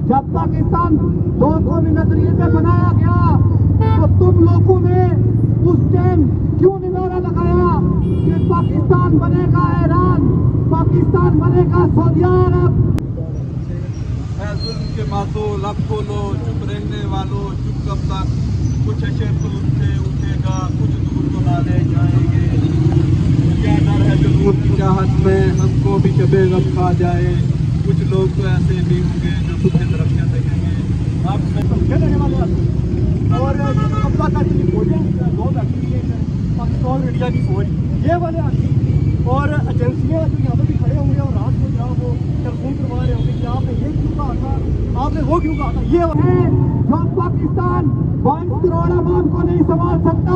जब पाकिस्तान दो कौमी नजरिए पे बनाया गया तो तुम लोगों ने उस टाइम क्यों नहीं नारा लगाया कि पाकिस्तान बनेगा ईरान, पाकिस्तान बनेगा सऊदी अरब। जुल्म के माथों लब खोलो, चुप रहने वालों चुप कब तक, कुछ अशर तो उठे उठेगा, कुछ दूर तो ना ले जाएंगे। क्या डर है जो नूर की चाहत में हमको भी शबे गम खा जाए। कुछ लोग तो ऐसे भी होंगे जो सुबह तरफ क्या देखेंगे। आप रहने वाले और कब्जा करने की फौजें दो बैठी है, पाकिस्तान इंडिया की फौज, ये वाले आदमी और एजेंसियाँ जो यहाँ पर भी खड़े होंगे और रात को जहाँ वो टेलीफोन करवा रहे होंगे कि आपने ये क्यों कहा था, आपने वो क्यों कहा था। ये है जो पाकिस्तान 22 करोड़ आवाम को नहीं संभाल सकता।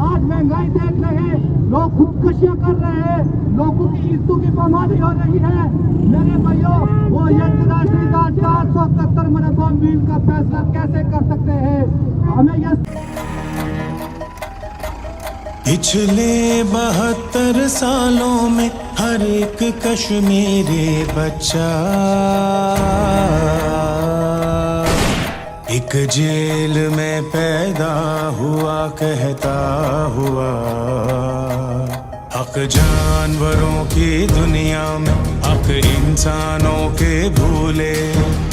आज महंगाई देख रहे हैं, लोग खुदकुशियां कर रहे हैं, लोगों की इज्जतों की पामाली हो रही है। मेरे भाइयों, वो ये 471 मनोबम बिल का फैसला कैसे कर सकते हैं? हमें ये पिछले 72 सालों में हर एक कश्मीरी बच्चा एक जेल में पैदा हुआ कहता हुआ, हक जानवरों की दुनिया में हक इंसानों के भूले।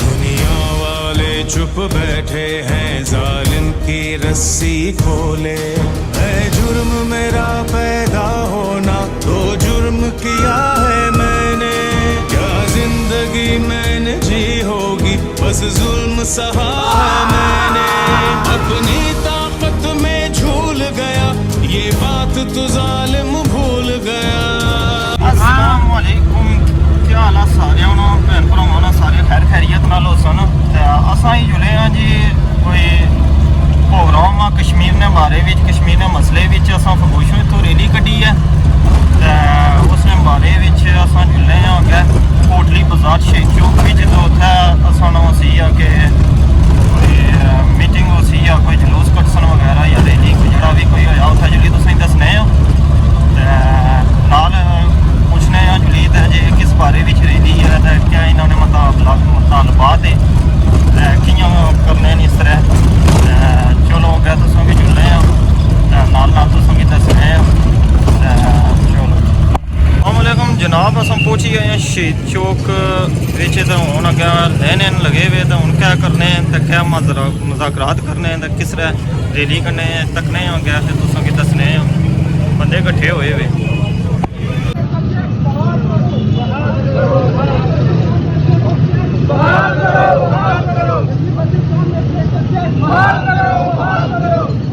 दुनिया वाले चुप बैठे हैं, जालिम की रस्सी खोले। है जुर्म मेरा पैदा होना, तो जुर्म किया है मैंने। क्या जिंदगी मैंने जी होगी, बस जुल्म सहा है मैंने। अपनी ताकत में झूल गया, ये बात तो जालिम भूल गया। अस्सलाम वालेकुम, क्या हाल है सारे भैन भरावां सारे खैर खैरियत नाल होसन। असां ही जुड़े हाँ जी कोई प्रोग्राम आ कश्मीर ने बारे विच, कश्मीर ने मसले विच असां फगोशों इत्थों रैली कड्ढी है। उस बारे विच असां जुड़े हाँ अग्गै कोटली बाजार शेख चौक विच, तो उत्थै असां नूं सी कि कोई मीटिंग हो सी या कोई जलूस कट्सन वगैरह या रैली जेह्ड़ा भी कोई होया उत्थै जुली तुसें दस्सने आं। नाल पुछने आं जुली ते जे किस बारे विच रैली है ते क्या इन्होंने मुतालबात है कियां करने न इस तरह। चलो अग्गै तुसें भी जुड़ने आं, नाल नाल तुसें भी दस्सने आं। चलो अस्सलाम जनाब, अस पहुँची गए हैं शहीद चौक बिच, तो हूँ अग्गै लैने लगे हुए, तो हूँ क्या करने तो क्या मुज़ाकरात करने तो किस तरह रैली करने तकने अग्गै फिर तुसें भी दस्सने बंदे कट्ठे होए हुए।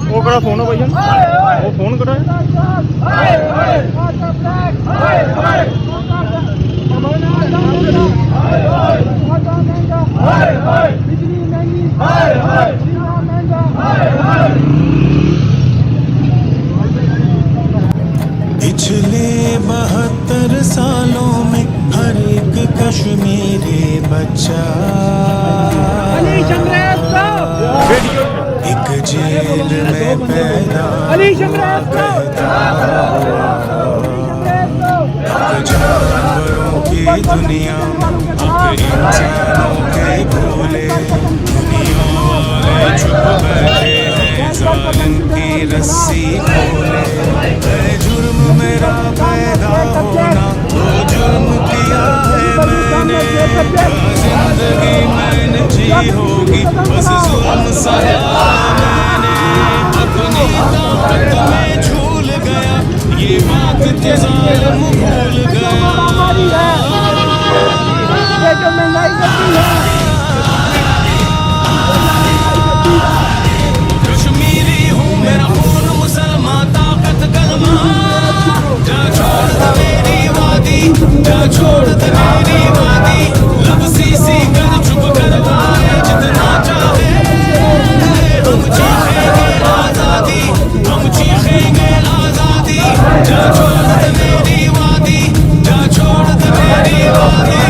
वो कड़ा फोन है भैया, वो फोन करा पिछले 72 सालों में हर एक कश्मीरी बच्चा एक जेल में पैदा कहता हुआ, हक जानवरों की दुनिया हक इंसानों के भूले। दुनिया वाले चुप बैठे हैं, जालिम की रस्सी खोले। है जुर्म मेरा पैदा होना, तो जुर्म किया है मैंने। क्या जिंदगी मैंने जी होगी, बस जुल्म सहा मैंने। अपनी ताकत में झूल गया, ये बात तो जालिम भूल गया। कश्मीरी हूँ मेरा खून मुसलमान ताकत कलमा। जा छोड़ दे मेरी वादी, जा छोड़ दे मेरी वादी। लब सी कर चुप करवाए जितना चाहे, हम चीखेंगे आजादी, हम चीखेंगे आजादी। जा छोड़ दे मेरी वादी, जा छोड़ दे मेरी वादी।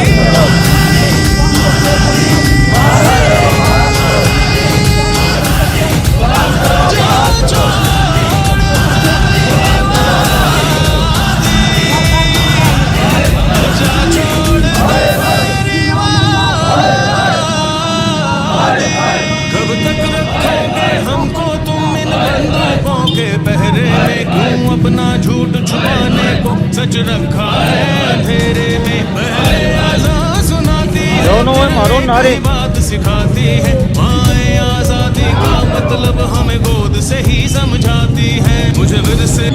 सारे बात सिखाती है, माए आजादी का मतलब हमें गोद से ही समझाती है। मुझे विरसे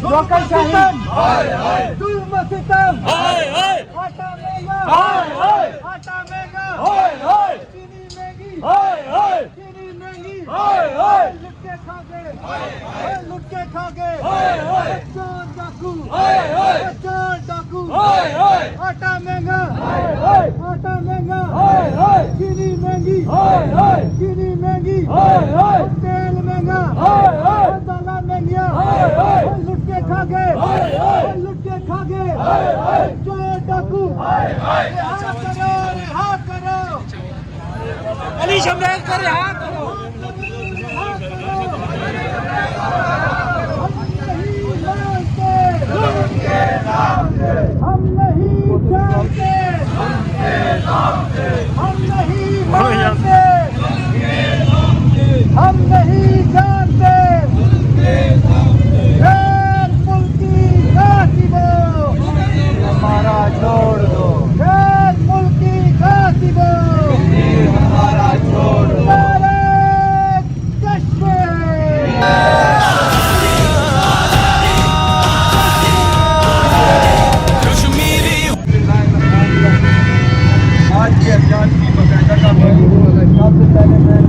नौकरशाही, जुल्म सितम, आटा महंगा, आटा महंगा, चीनी महंगी, चीनी महंगी, लुट के खा गए, लुट के खा गए, चोर डाकू, चोर डाकू, आटा महंगा, आटा महंगा, चीनी महंगी, चीनी महंगी, तेल महंगा, दालें महंगियां, लुट के खा गए, लुट के खा गए, चोर डाकू, रिहा करो, रिहा करो, अली शमरेल को रिहा करो, रिहा करो, हम नहीं जानते, हम नहीं मानते, हम नहीं जानते, गैर मुल्की कातिबों, हमारा छोड़ दो, गैर मुल्की कातिबों, हमारा छोड़ दो, सारे कश्मीर कश्मीरी आज के अभियान की बाकायदा का सबसे पहले मैं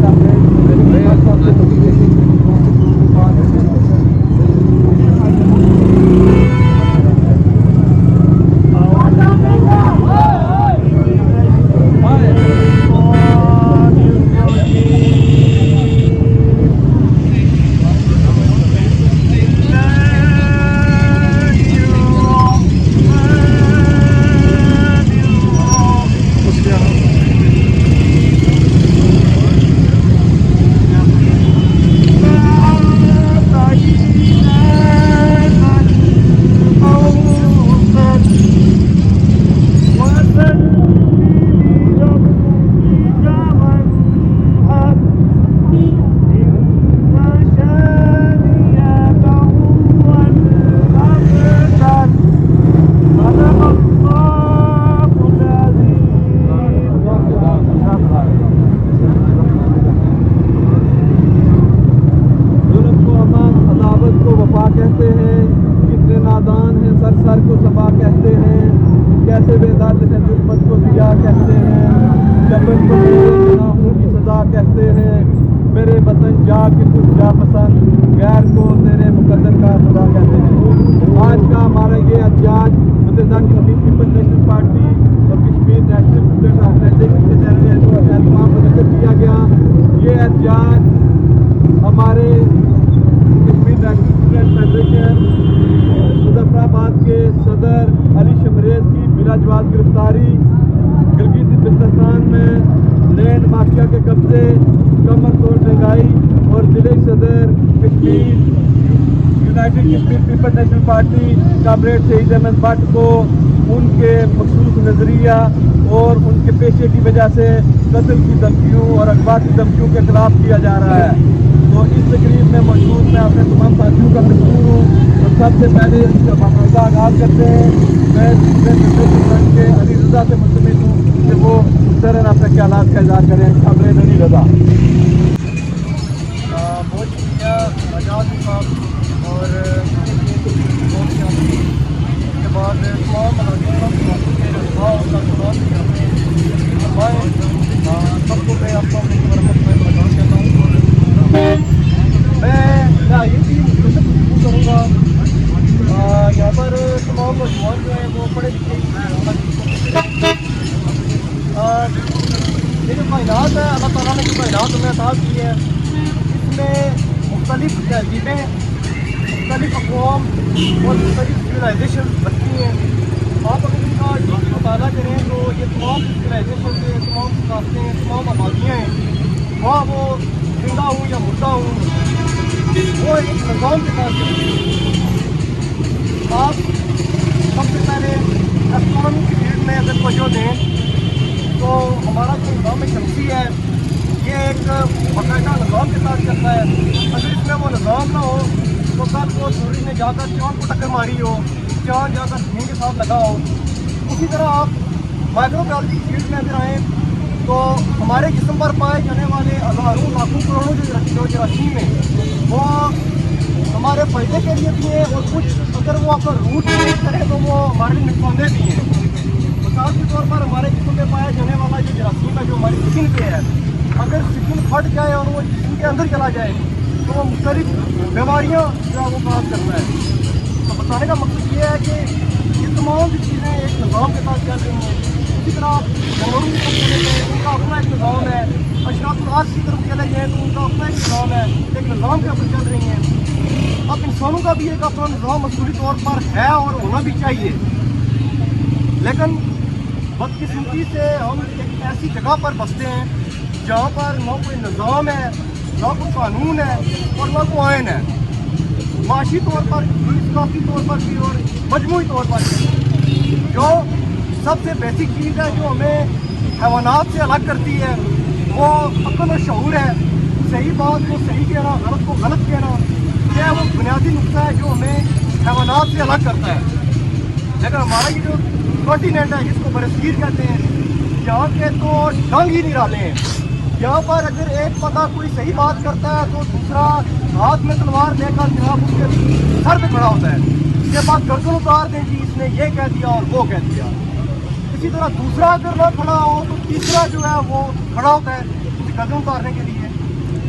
कहते हैं, कितने नादान हैं, सर को सबा कहते हैं, कैसे बेदाद है जुल्मत को दिया कहते हैं, जबरन को गुनाहों की सजा कहते हैं, मेरे वतन जा कि तुम जा पसंद, गैर को तेरे मुकद्दर का सजा कहते हैं। आज का हमारा ये एहतजाज मुत्तहिदा कश्मीर पीपल्स नेशनल पार्टी और कश्मीर नेशनल स्टूडेंट ऑर्गेनाइजेशन के एहतमाम में नजर किया गया। ये एहतजाज हमारे Kashmir national student federation Muzaffarabad के सदर अली शमरेज की बिलाजवाब गिरफ्तारी, गिलगित बिल्तिस्तान में लैंड माफिया के कब्जे, कमर तोड़ महंगाई और जिले सदर Kashmir united Kashmir peoples national party comrade Shahid Ahmad Bhatt को उनके मखसूस नज़रिया और उनके पेशे की वजह से कत्ल की धमकियों और अगवा की धमकियों के खिलाफ किया जा रहा है। तो इस तकरीब में मौजूद मैं अपने तमाम साथियों का मशहूर हूँ। तो सबसे पहले इसका मामला आगाज़ करते हैं। मैं के अली रजा से मुतमिन हूँ कि वो सर अपने ख्यालात का इज़हार करें। कामरेड अली रजा। बहुत शुक्रिया आज़ाद साहब और उसके बाद सबको मैं आपको अपनी बरकत में प्रदान करता हूँ। मैं ये चीज़ करूँगा, यहाँ पर तमाम नौजवान जो है वो पढ़े लिखे ये जो कायनात है, अल्लाह ताला ने जो कायनात हमें अता की है, इसमें मुख्तलिफ तहजीबें, मुख्तलिफ अक़वाम और मुख्तलिफ सिविलाइजेशन बसती हैं। आप अगर इनका मुताला करें तो ये तमाम सिविलाइजेशन के तमाम सकाफतें, तमाम आबादियाँ हैं, वहाँ वो जिंदा हूँ या मुर्दा हूँ, वो एक निज़ाम के साथ चलती है। आप सबसे पहले एस्ट्रोनॉमी की फील्ड में अगर तवज्जो दें तो हमारा जो निज़ाम शमसी है ये एक बाकायदा निज़ाम के साथ चलता है। अगर इसमें वो निज़ाम ना हो तो कल को सूरज ने जाकर चाँद को टक्कर मारी हो, चाँद जाकर ज़मीन के साथ लगा हो। उसी तरह आप माइक्रोबायोलॉजी की फील्ड में अगर आएँ तो हमारे जिस्म पर पाए जाने वाले हज़ारों लाखों करोड़ों जो जरासीम है वो हमारे फ़ायदे के लिए भी है, और कुछ अगर वो अपना रूट यूज करें तो वो हमारे लिए नुकसानदेह भी हैं। मिसाल के तौर पर हमारे जिस्म में पाया जाने वाला जो जरासीम है जो हमारी स्किन पे है, अगर स्किन फट जाए और वो जिस्म के अंदर चला जाए तो वो मुख्तलिफ बीमारियाँ जो है वो काज करता है। तो बताने का मकसद ये है कि ये तमाम जो चीज़ें एक निज़ाम के साथ चल रही हैं। इसी तरह जानवरों की तरफ चले गए उनका अपना एक निज़ाम है, अशरात की तरफ चले गए तो उनका अपना एक निज़ाम है, एक निज़ाम के ऊपर चल रही हैं। अब इंसानों का भी एक अपना निज़ाम मसूली तौर पर है और होना भी चाहिए, लेकिन बदकिस्मती से हम एक ऐसी जगह पर बसते हैं जहाँ पर ना कोई निज़ाम है, ना कोई कानून है और ना कोई आयन है। माशी तौर पर भी, इस्लामी तौर पर भी और मजमूई तौर पर भी जो सबसे बेसिक चीज़ है जो हमें हैवानात से अलग करती है वो अक्ल और शऊर है। सही बात को सही कहना, गलत को गलत कहना, यह वो बुनियादी नुक्ता है जो हमें हैवानात से अलग करता है। लेकिन हमारा ये जो कॉन्टिनेंट है जिसको बरसीर कहते हैं, यहाँ के तो ढंग ही निराले हैं। यहाँ पर अगर एक बंदा कोई सही बात करता है तो दूसरा हाथ में तलवार लेकर जनाब उसके सर पे खड़ा होता है, इसके बाद गर्दन उतार दें कि इसने ये कह दिया और वो कह दिया। इसी तरह दूसरा अगर ना खड़ा हो तो तीसरा जो है वो खड़ा होता है उसकी गर्दन उतारने के लिए।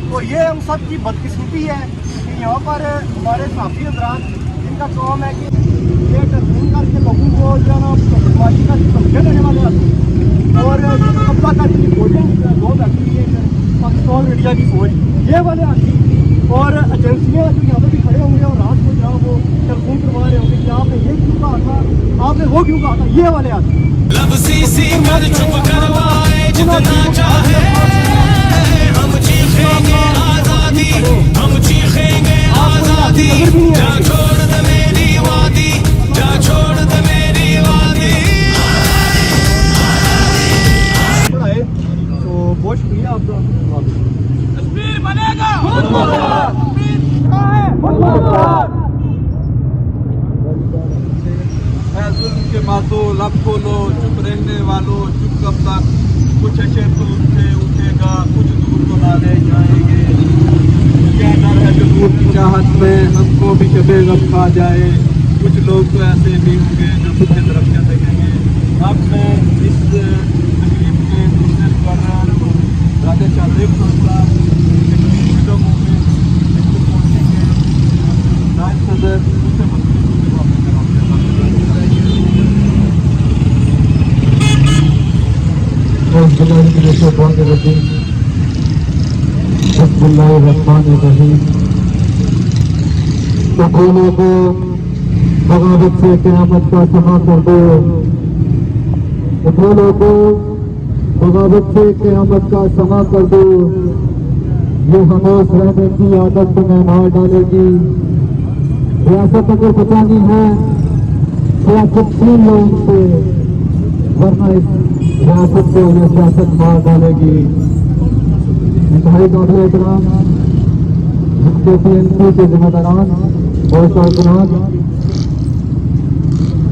तो ये हम सब की बदकिस्मती है कि यहाँ पर हमारे साथी हजरात जिनका काम है कि ये तस्लीम करके लोगों को जो है ना बदमाशी का समझे देने वाले आते और कब्जा करने की फौजें दो फैक्ट्री है पाकिस्तान इंडिया की फौज, ये वाले आती और एजेंसियाँ जो यहाँ पर भी खड़े होंगे और रात को जहाँ वो टेलीफोन करवा रहे होंगे कि आपने ये क्यों कहा था, आपने वो क्यों कहा था, ये वाले आते लफ्ज़ी सीमत चुप करवाए जितना चाहे हम चीखेंगे आज़ादी, हम चीखेंगे आज़ादी, जा छोड़ दे मेरी वादी, जा छोड़ दे मेरी वादी। पढ़ाए तो बहुत शुक्रिया आपका। कश्मीर बनेगा, जुल्म के माथों लब खोलो, चुप रहने वालों चुप कब तक, कुछ अशर तो उठेगा, कुछ दूर तो ना ले जाएंगे। क्या डर है जो दूर की चाहत में हमको भी कभी गम खा जाए, कुछ लोग तो ऐसे भी होंगे जो पीछे तरफ से देखेंगे। अब मैं इस तकलीफ के दूसरे पर राजा चांदेव साहब विडो मूवमेंट के नायब सदर उनसे हुकूमत को बगावत से क़यामत का समा कर दो, हुकूमत को बगावत से क़यामत का समा कर दो। ये खामोश रहने की आदत तुम्हें मार डालेगी। रियासत अगर बचानी है सियासत छीन लो उनसे, वरना इस रियासत को ये सियासत मार डालेगी। इंतहाई काबिल एहतराम जिसके PNP के जिम्मेदारान और कारकुनान,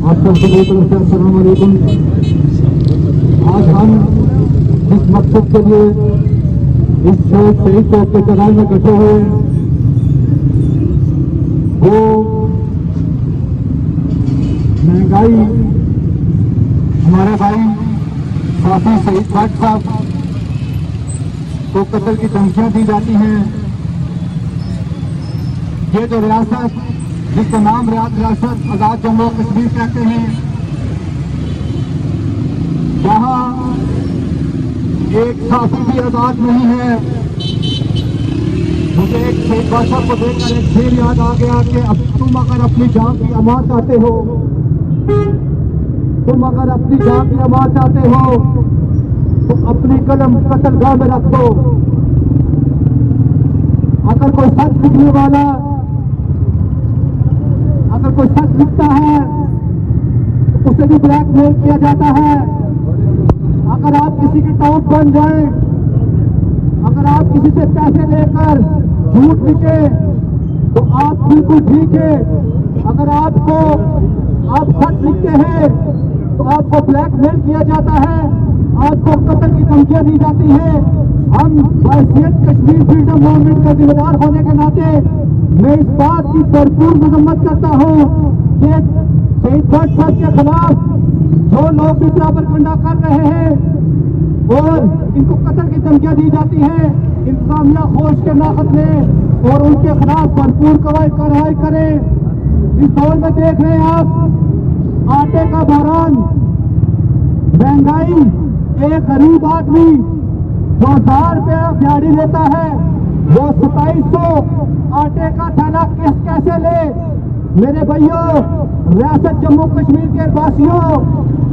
आप सबको मेरी तरफ से अस्सलाम वालेकुम। आज हम जिस मकसद के लिए इस शहीद चौक के चौराहे में इकट्ठे हुए वो महंगाई, हमारे भाई साथी शहीद भट्ट साहब को कत्ल की धमकियां दी जाती हैं। ये जो रियासत जिसका नाम रियासत आजाद जम्मू कश्मीर कहते हैं, जहां एक साथी भी आजाद नहीं है। मुझे एक शेख बादशाह को देखकर एक शेर याद आ गया कि अब तुम अगर अपनी जान की अमान चाहते हो, तुम अगर अपनी जान की अमान चाहते हो तो अपनी कलम कत्लगाह में रख दो। अगर कोई सच लिखने वाला, अगर कोई सच लिखता है तो उसे भी ब्लैकमेल किया जाता है। अगर आप किसी के टाउट बन जाएं, अगर आप किसी से पैसे लेकर झूठ लिखे तो आप बिल्कुल ठीक है। अगर आप सच लिखते हैं तो आपको ब्लैकमेल किया जाता है। आज को कत्ल की धमकियां दी जाती है। हम हैसियत कश्मीर फ्रीडम मूवमेंट का जिम्मेदार होने के नाते मैं इस बात की भरपूर मजम्मत करता हूँ कि शहीद भट्ट साहब के खिलाफ जो लोग भी बराबरकंडा कर रहे हैं और इनको कत्ल की धमकियां दी जाती है, इंतजामिया होश के नाकत में और उनके खिलाफ भरपूर कार्रवाई करे। इस दौर में देख रहे हैं आप आटे का बहरान, महंगाई, एक गरीब आदमी जो 1000 रुपया दिहाड़ी लेता है वो 2700 आटे का थैला कैसे ले। मेरे भाइयों, रियासत जम्मू कश्मीर के वासियों,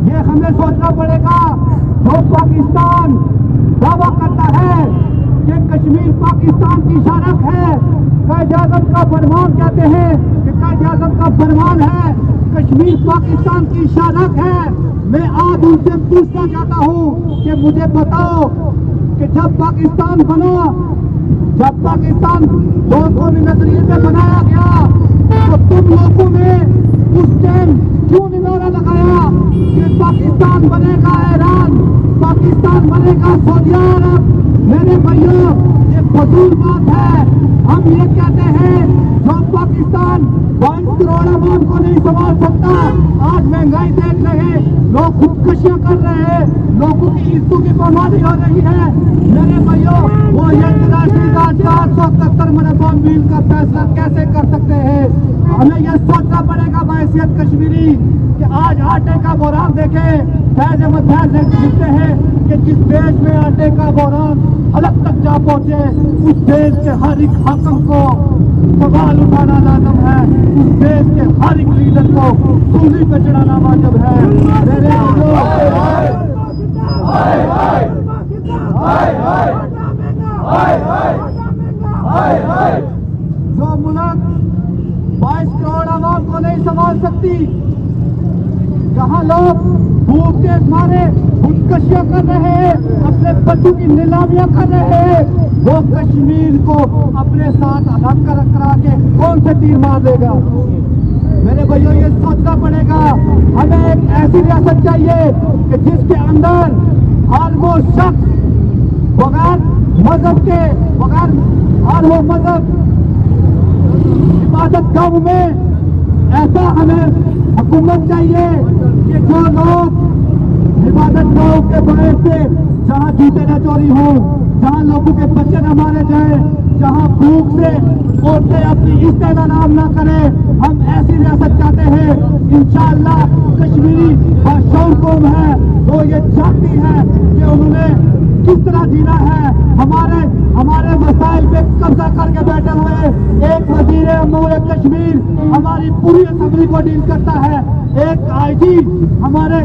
ये हमें सोचना पड़ेगा। जो पाकिस्तान दावा करता है कि कश्मीर पाकिस्तान की शारक है, कायद-ए-आज़म का फरमान कहते हैं कि कायद-ए-आज़म का फरमान है कश्मीर पाकिस्तान की शारक है। मैं आज उनसे पूछना चाहता हूँ कि मुझे बताओ कि जब पाकिस्तान बना, जब पाकिस्तान दो कौमी नजरिए से बनाया गया, तो तुम लोगों ने उस टाइम क्यों नहीं नारा लगाया कि पाकिस्तान बनेगा ईरान, पाकिस्तान बनेगा सऊदी अरब। मेरे भाइयों, ये फजूल बात है। हम ये कहते हैं जो पाकिस्तान 22 करोड़ आवाम को नहीं संभाल सकता। आज महंगाई देख रहे हैं, लोग खुदकुशियां कर रहे हैं, लोगों की इज्जतों की बर्बादी हो रही है। मेरे भाइयों, वो ये 471 मनोबम बिल का फैसला कैसे कर सकते हैं? हमें यह सोचना पड़ेगा बहैसियत कश्मीरी कि आज आटे का बहरान देखें, फैज अहमद फैज लिखते हैं कि जिस देश में आटे का बहरान अलग तक जा पहुंचे, उस देश के हर एक हाकिम को सवाल उठाना लाजम है, उस देश के हर एक लीडर को सूली पे चढ़ाना वाजिब है। मेरे जो मुल्क 22 करोड़ आवाम को नहीं संभाल सकती, जहां लोग भूख के मारे खुदकुशियां कर रहे हैं, अपने बच्चों की नीलामियां कर रहे हैं, वो कश्मीर को अपने साथ अलग करा के कौन से तीर मार देगा? मेरे भाइयों, ये सोचना पड़ेगा। हमें एक ऐसी रियासत चाहिए कि जिसके अंदर हर वो शख्स बगैर मजहब के, बगैर हर वो मजहब इबादत गाह में, ऐसा हमें हुकूमत चाहिए कि जो लोग इबादत गाह के बगैर से जहाँ जूते न चोरी हो, जहाँ लोगों के बच्चे न मारे जाए, जहाँ भूख से औरतें अपनी इज्जत आराम न करें, हम ऐसी रियासत चाहते हैं। इंशाअल्लाह कश्मीरी बाशऊर कौम है, वो ये चाहती है कि उन्होंने किस तरह जीना है। हमारे मसाइल पे कब्जा करके बैठे हुए एक वजीर अमूर कश्मीर हमारी पूरी असेंबली को डील करता है, एक आईजी हमारे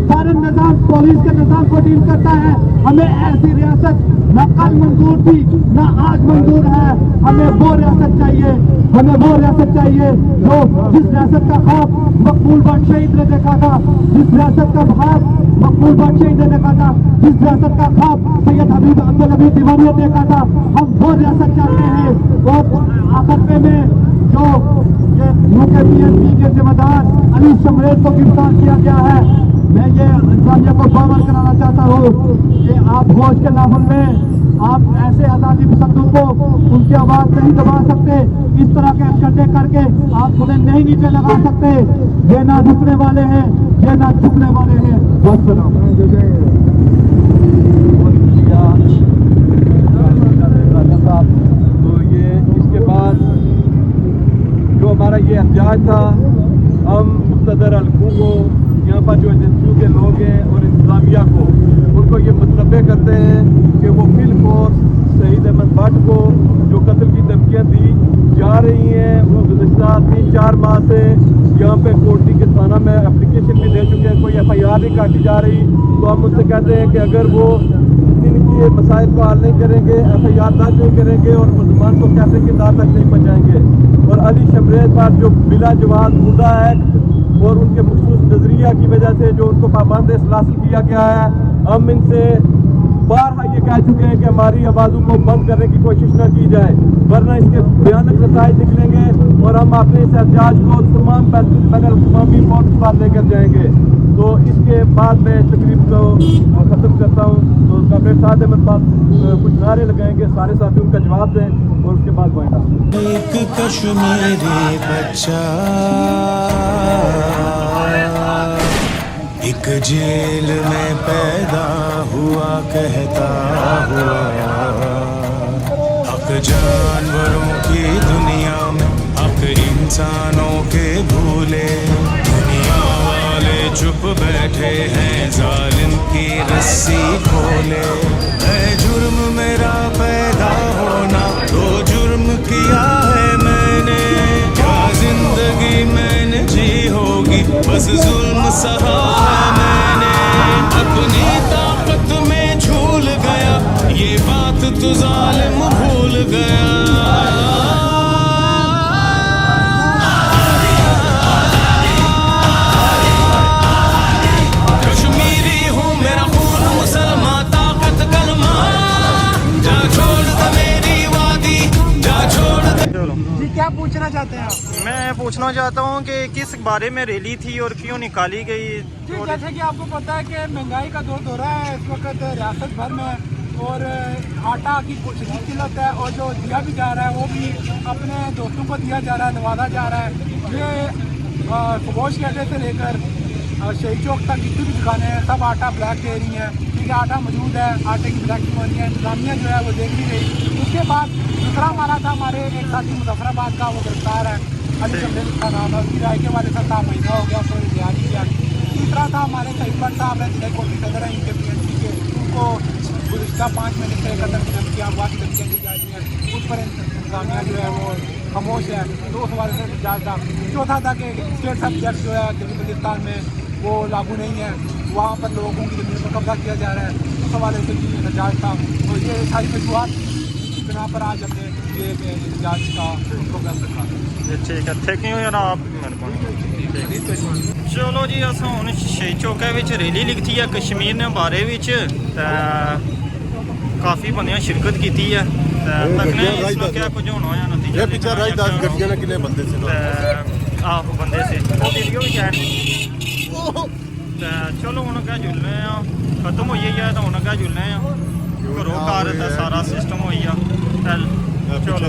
सारे निजाम, पुलिस के निजाम को डील करता है। हमें ऐसी रियासत न कल मंजूर थी, न आज मंजूर है। हमें वो रियासत चाहिए, हमें वो रियासत चाहिए जो जिस रियासत का ख्वाब मकबूल भट्ट शहीद ने देखा था, जिस रियासत का ख्वाब मकबूल भट्ट शहीद ने देखा था, जिस रियासत का ख्वाब सैयद हबीब अब्दुल हबीब दीवानी ने देखा था, हम वो रियासत चाहते हैं। और आखिर में जो ये UKPNP के जिम्मेदार अली शमरेज को गिरफ्तार किया गया है, मैं ये इंसानियत को बावर कराना चाहता हूँ कि आप होश के नाफुल में आप ऐसे आज़ादी पसंदों को उनकी आवाज़ नहीं दबा सकते। इस तरह के अटकंडे करके आप उन्हें नहीं नीचे लगा सकते। ये ना झुकने वाले हैं, ये ना झुकने वाले हैं। तो ये इसके बाद जो हमारा ये एहतजाज था, हम मुक़्तदर हल्कों को, यहाँ पर जो एजेंसियों के लोग हैं और इंतजामिया को, उनको ये मुतलबे करते हैं कि वो बिल्कुल शहीद अहमद भट्ट को जो कत्ल की धमकियाँ दी जा रही हैं, वो गुज़श्ता 3-4 माह से यहाँ पे कोर्टी के थाना में एप्लीकेशन भी दे चुके हैं, कोई FIR नहीं काटी जा रही। तो हम उनसे कहते हैं कि अगर वो इनकी मसाइल को हल नहीं करेंगे, FIR दर्ज नहीं करेंगे और मुसलमान को कैसे की दाद तक नहीं पहुँचाएंगे। और अली शमरेज पर जो बिला जवान मुद्दा एक्ट और उनके मखसूस नजरिया की वजह से जो उनको पाबंद हासिल किया गया है, हम इनसे बारहा ये कह चुके हैं कि हमारी आवाज़ों को बंद करने की कोशिश न की जाए, वरना इसके भयानक नतीजे निकलेंगे और हम अपने इस एहतजाज को तमाम बैनुल-अक़वामी फोरम पर लेकर जाएंगे। तो इसके बाद मैं इस तकरीब को ख़त्म करता हूँ। तो कॉमरेड साद अहमद पास कुछ नारे लगाएंगे, सारे साथी उनका जवाब दें और उसके बाद पॉइंट। एक कश्मीरी बच्चा एक जेल में पैदा हुआ कहता हुआ, हक जानवरों की दुनिया में हक इंसानों के भूले, दुनिया वाले चुप बैठे हैं जालिम की रस्सी खोले। है जुर्म मेरा पैदा होना, तो जुर्म किया है मैंने, क्या जिंदगी मैंने जी होगी, बस जुल्म सहा है मैंने। अपनी ताकत में झूल गया, ये बात तो जालिम भूल गया। कश्मीरी हूँ मेरा खून मुसलमान, ताकत कलमा, जा छोड़ दे मेरी वादी, जा छोड़ दे। जी क्या पूछना चाहते हैं आप? मैं पूछना चाहता हूँ कि किस बारे में रैली थी और क्यों निकाली गई? जी जैसे कि आपको पता है कि महंगाई का दौर हो रहा है इस वक्त रियासत भर में, और आटा की शदीद किल्लत है, और जो दिया भी जा रहा है वो भी अपने दोस्तों को दिया जा रहा है, नवाजा जा रहा है। ये सुबोश के अड्डे से लेकर शहीद चौक तक जितनी भी दुकानें हैं सब आटा ब्लैक दे रही हैं, क्योंकि आटा मौजूद है, आटे की ब्लैक हो रही है, इंतजामिया जो है वो देख नहीं रही। उसके बाद दूसरा मारा था हमारे एक साथी मुजफ्फराबाद का, वो गिरफ्तार है, अली शमलेल का नाम है, उसकी राय के वाले साथ महीना हो गया, उसको तैयारी किया। तीसरा था हमारे सईद भट्ट साहब है, जिले कोर्ट के सदर हैं इनके PNC के, उनको गुज़िश्ता 5 महीने से कदम की धमकियाँ अगवा की धमकियाँ दी जा रही हैं, उस पर इंतजामिया जो है वो खामोश है। तो उस हवाले से एहतजाज था। चौथा था कि स्टेट सब्जेक्ट जो है दिल्ली बल्तिस्तान में वो लागू नहीं है, वहाँ पर लोगों की ज़मीन पर कब्जा किया जा रहा है, उस हवाले से भी एहतजाज था। और ये सारी वजूहत बिना पर आज हमने ये एहतजाज का प्रोग्राम रखा। ठीक है, थैंक यू जनाब, चलो जी अस हुण शहीद चौका विच रैली लिखी है कश्मीर ने बारे विच, काफ़ी बंदियां शिरकत की है, क्या कुछ होना है नतीजा पिछले राज 10 गड्डियां कितने बंदे से आहो बंदे से वीडियो भी है। चलो हुण क्या जुलने खत्म हो है, तो हुण क्या जुलने घरों घर सारा सिस्टम हो गया। चलो